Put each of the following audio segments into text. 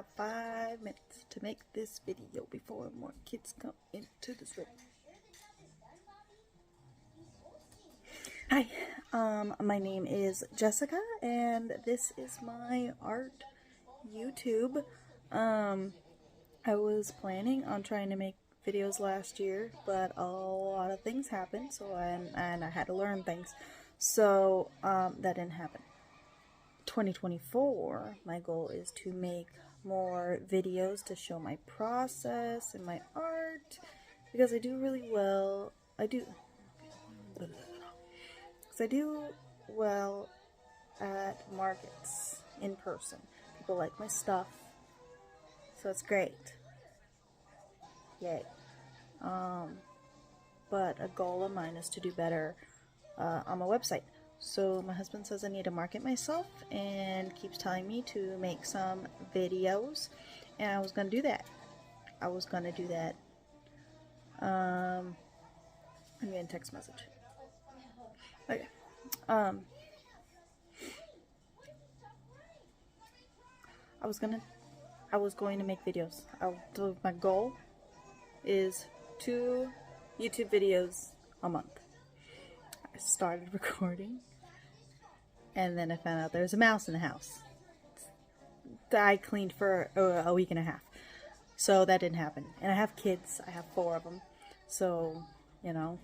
have 5 minutes to make this video before more kids come into this room. Hi, my name is Jessica, and this is my art YouTube. I was planning on trying to make videos last year, but a lot of things happened, so I had to learn things, so that didn't happen. 2024, my goal is to make more videos to show my process and my art, because I do really well. I do well at markets in person. People like my stuff, so it's great. Yay. But a goal of mine is to do better on my website. So my husband says I need to market myself and keeps telling me to make some videos, and I was going to do that. I'm getting a text message. Okay. I was going to make videos. My goal is 2 YouTube videos a month. I started recording, and then I found out there was a mouse in the house. I cleaned for a week and a half, so that didn't happen. And I have kids. I have 4 of them, so you know,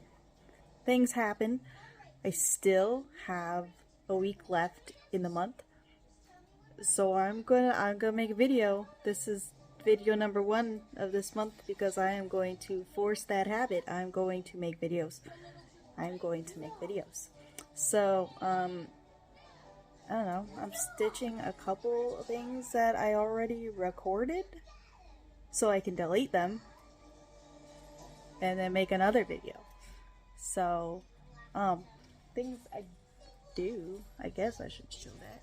things happen. I still have a week left in the month, so I'm gonna make a video. This is video number 1 of this month, because I am going to force that habit. I'm going to make videos. So I don't know, I'm stitching a couple of things that I already recorded so I can delete them and then make another video. So things I do, I guess I should show that.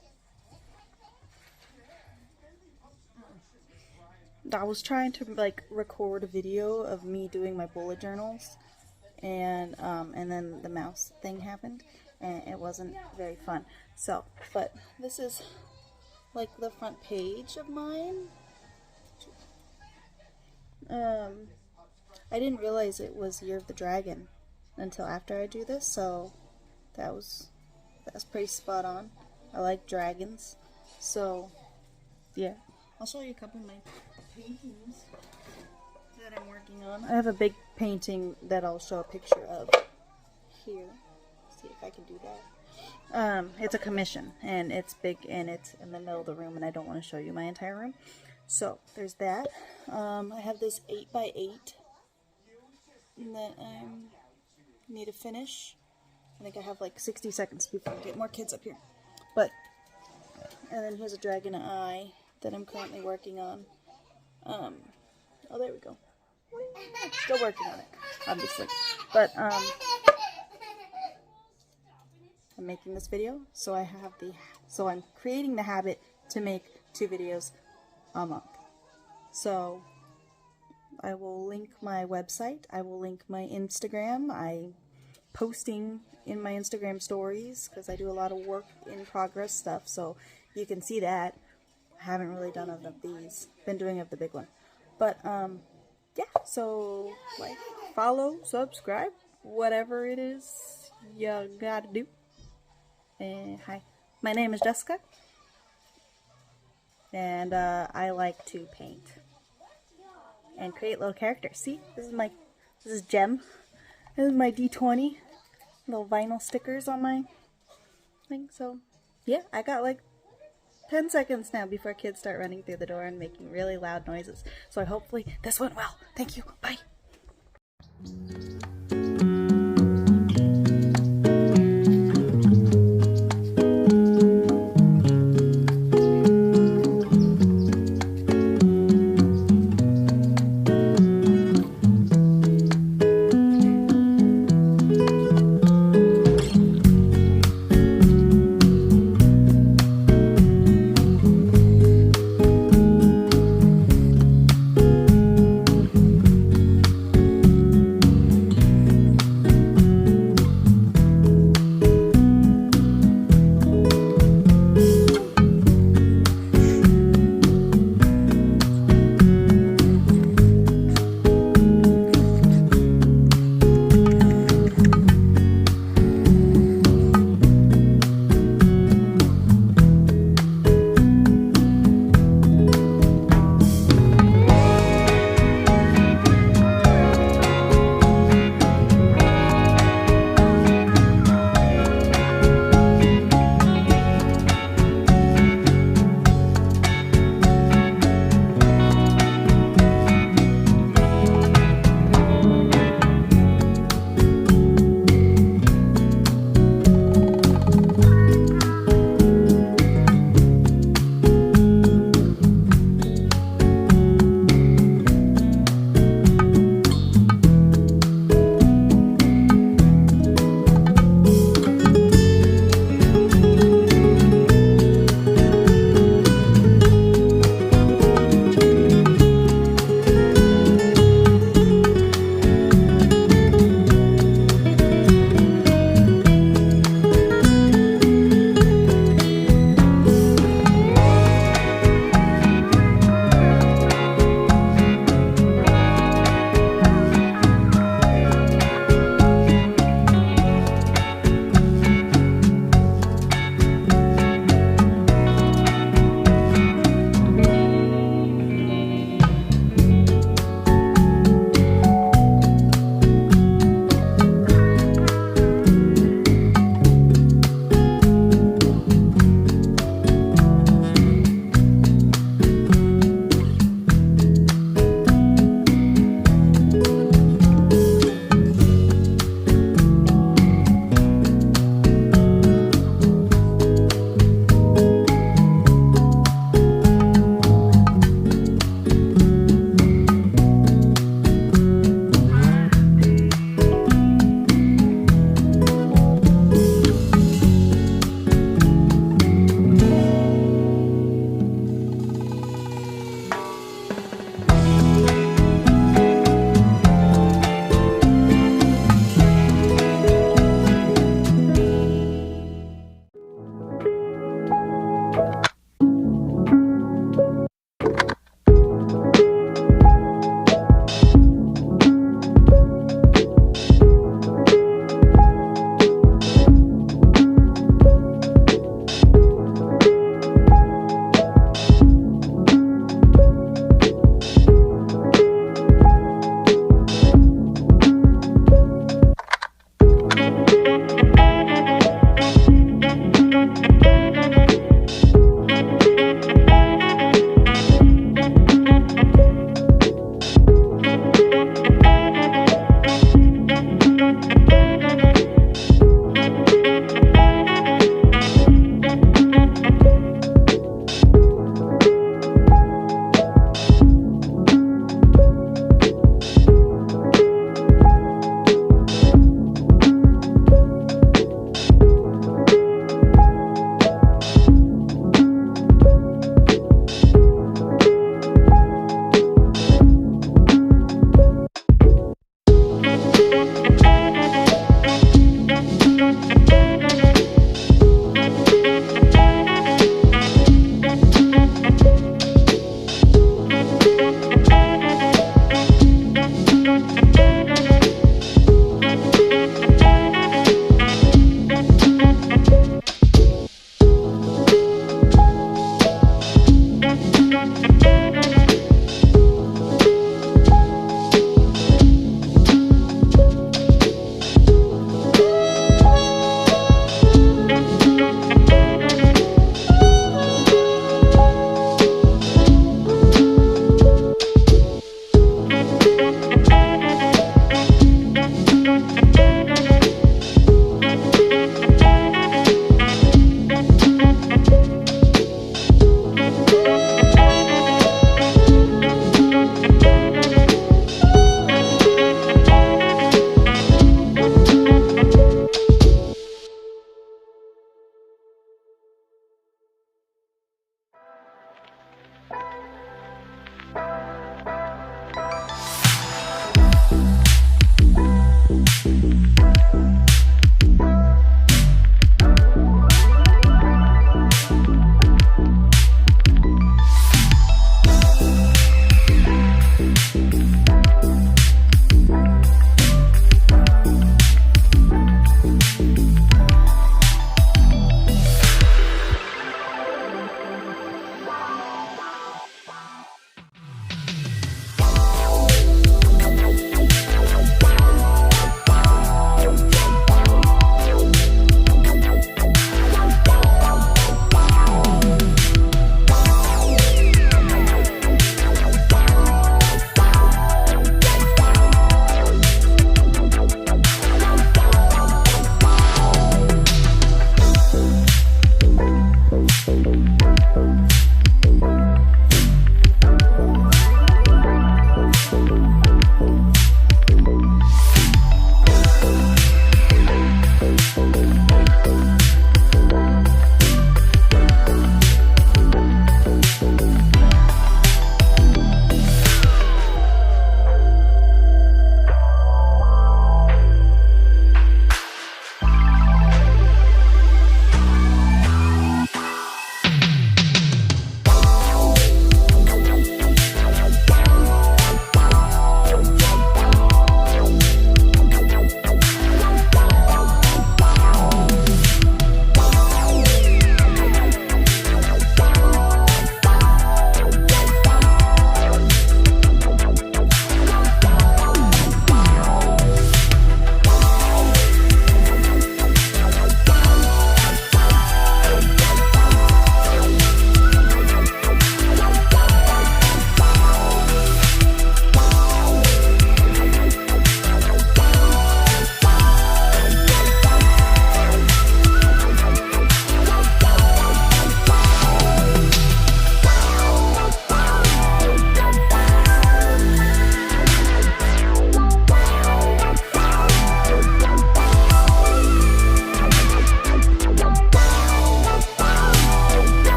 I was trying to record a video of me doing my bullet journals, and then the mouse thing happened, and it wasn't very fun. So, but this is like the front page of mine. I didn't realize it was Year of the Dragon until after I do this, so that's pretty spot on. I like dragons, so yeah. I'll show you a couple of my paintings that I'm working on. I have a big painting that I'll show a picture of here. See if I can do that. It's a commission, and it's big, and it's in the middle of the room, and I don't want to show you my entire room. So there's that. I have this 8x8 that I need to finish. I think I have like 60 seconds before I get more kids up here. And then here's a dragon eye that I'm currently working on. Oh, there we go. Still working on it, obviously. But I'm making this video, so I'm creating the habit to make 2 videos a month. So I will link my website. I will link my Instagram. I'm posting in my Instagram stories because I do a lot of work in progress stuff, so you can see that. I haven't really done of these. Been doing of the big one. But yeah, so like, follow, subscribe, whatever it is you gotta do. And hi, my name is Jessica, and I like to paint and create little characters. See, this is Gem. This is my D20 little vinyl stickers on my thing. So yeah, I got like 10 seconds now before kids start running through the door and making really loud noises. So hopefully this went well. Thank you. Bye.